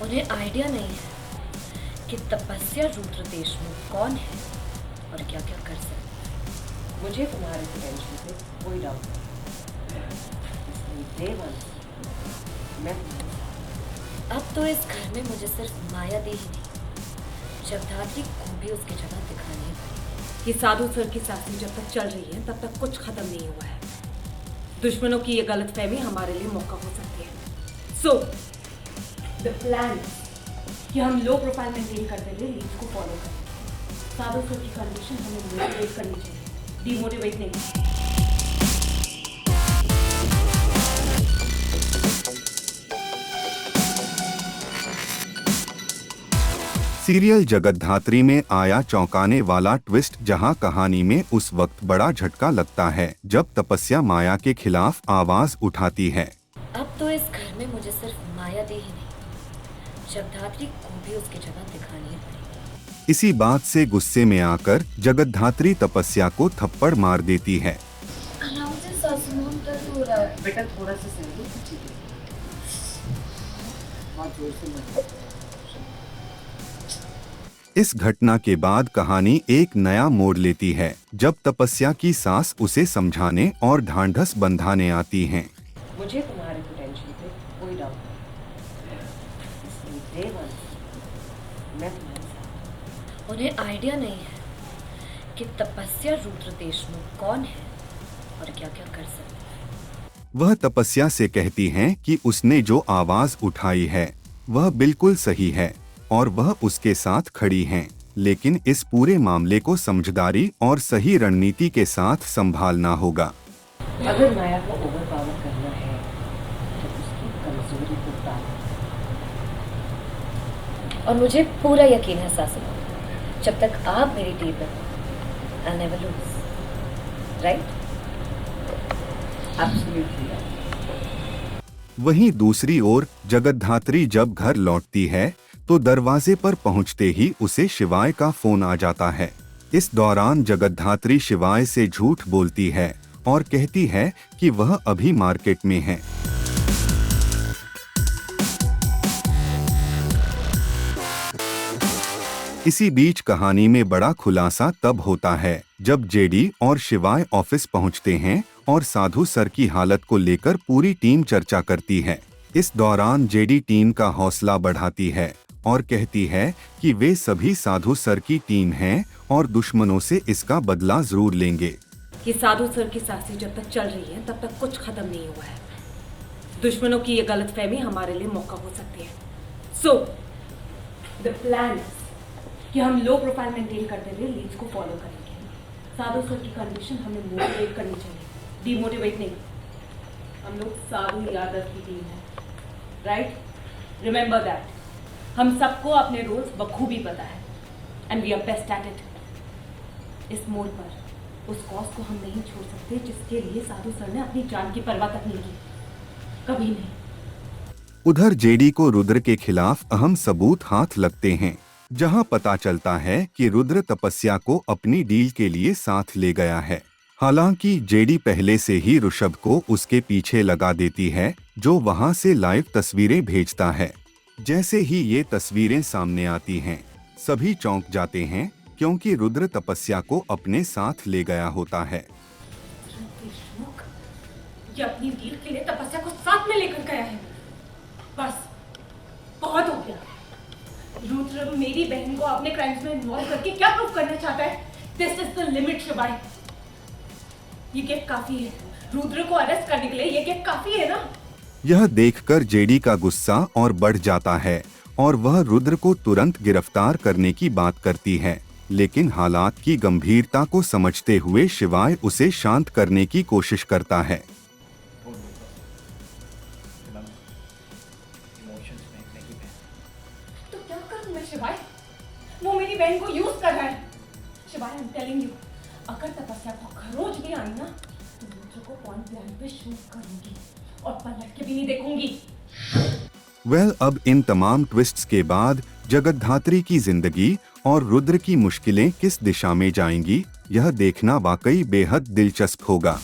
उन्हें आइडिया नहीं है कि तपस्या रुद्र देशमुख कौन है और क्या क्या कर सकते हैं। मुझे तुम्हारे पोटेंशियल पे कोई डाउट नहीं, इसलिए डे वन मैं तुम्हारे साथ। अब तो इस घर में मुझे सिर्फ माया दी ही नहीं, जगधात्री को भी उसकी जगह दिखानी है। ये साधु सर की साथी जब तक चल रही है तब तक कुछ खत्म नहीं हुआ है। दुश्मनों की ये गलतफहमी हमारे लिए मौका हो सकती है। सो द प्लान कि हम लो प्रोफाइल मेंटेन करते हुए लीड्स को फॉलो करें। साधु सर की कंडीशन हमें मोटिवेट करनी चाहिए, डिमोटिवेट नहीं। सीरियल जगतधात्री में आया चौंकाने वाला ट्विस्ट, जहां कहानी में उस वक्त बड़ा झटका लगता है जब तपस्या माया के खिलाफ आवाज उठाती है। अब तो इस घर में मुझे सिर्फ माया दी ही नहीं, जगधात्री को भी उसकी जगह दिखानी है। इसी बात से गुस्से में आकर जगतधात्री तपस्या को थप्पड़ मार देती है। बेटा थोड़ा सा सही दो, बहुत जोर से मत। इस घटना के बाद कहानी एक नया मोड़ लेती है जब तपस्या की सास उसे समझाने और ढांढस बंधाने आती हैं। मुझे तुम्हारे पोटेंशियल पे कोई डाउट नहीं, इसलिए डे वन मैं तुम्हारे साथ। उन्हें आइडिया नहीं है कि तपस्या रुद्र देशमुख कौन है और क्या क्या कर सकते हैं। वह तपस्या से कहती हैं कि उसने जो आवाज उठाई है वह बिल्कुल सही है और वह उसके साथ खड़ी हैं, लेकिन इस पूरे मामले को समझदारी और सही रणनीति के साथ संभालना होगा। अगर माया को ओवर पावर करना है तो उसकी कमजोरी को ताकत। और मुझे पूरा यकीन है सासू माँ, जब तक आप मेरी टीम में हो, I'll never lose, right? Absolutely. वहीं दूसरी ओर जगतधात्री जब घर लौटती है तो दरवाजे पर पहुंचते ही उसे शिवाय का फोन आ जाता है। इस दौरान जगतधात्री शिवाय से झूठ बोलती है और कहती है कि वह अभी मार्केट में है। इसी बीच कहानी में बड़ा खुलासा तब होता है जब जेडी और शिवाय ऑफिस पहुंचते हैं और साधु सर की हालत को लेकर पूरी टीम चर्चा करती है। इस दौरान जेडी टीम का हौसला बढ़ाती है और कहती है कि वे सभी साधु सर की टीम हैं और दुश्मनों से इसका बदला जरूर लेंगे। ये साधु सर की साथी जब तक चल रही है तब तक कुछ खत्म नहीं हुआ है। दुश्मनों की ये गलतफहमी हमारे लिए मौका हो सकती है। सो द प्लान कि हम लो प्रोफाइल मेंटेन करते हुए लीड्स को फॉलो करेंगे। साधु सर की कंडीशन हमें मोटिवेट करनी चाहिए, डिमोटिवेट नहीं। हम लोग साधु यादव की टीम है, राइट? Remember that. हम सबको अपने रोल्स बखूबी पता है and we are best at it. इस मोड़ पर उस कॉज को हम नहीं छोड़ सकते जिसके लिए साधु सर ने अपनी जान की परवाह तक नहीं की, कभी नहीं। उधर जेडी को रुद्र के खिलाफ अहम सबूत हाथ लगते हैं, जहां पता चलता है कि रुद्र तपस्या को अपनी डील के लिए साथ ले गया है। हालांकि जेडी पहले से ही ऋषभ को उसके पीछे लगा देती है, जो वहां से लाइव तस्वीरें भेजता है। जैसे ही ये तस्वीरें सामने आती हैं, सभी चौंक जाते हैं क्योंकि रुद्र तपस्या को अपने साथ ले गया होता है। ये अपनी डील के लिए तपस्या को साथ में लेकर गया है। बस बहुत हो गया। रुद्र मेरी बहन को अपने क्राइम्स में इन्वॉल्व करके क्या प्रूव करना चाहता है? दिस इज द लिमिट शिवाय। ये गिफ्ट काफी है, रुद्र को अरेस्ट करने के लिए ये गिफ्ट काफी है ना? यह देखकर जेडी का गुस्सा और बढ़ जाता है और वह रुद्र को तुरंत गिरफ्तार करने की बात करती है, लेकिन हालात की गंभीरता को समझते हुए शिवाय उसे शांत करने की कोशिश करता है। तो क्या करूं मैं शिवाय? वो मेरी बहन को यूज कर रहा है। शिवाय, आई एम टेलिंग यू, अगर तपस्या को खरोच भी आई ना तो रुद्र को पॉइंट ब्लैंक पे शूट करूंगी और पलट के भी नहीं देखूंगी। अब इन तमाम ट्विस्ट्स के बाद जगतधात्री की जिंदगी और रुद्र की मुश्किलें किस दिशा में जाएंगी, यह देखना वाकई बेहद दिलचस्प होगा।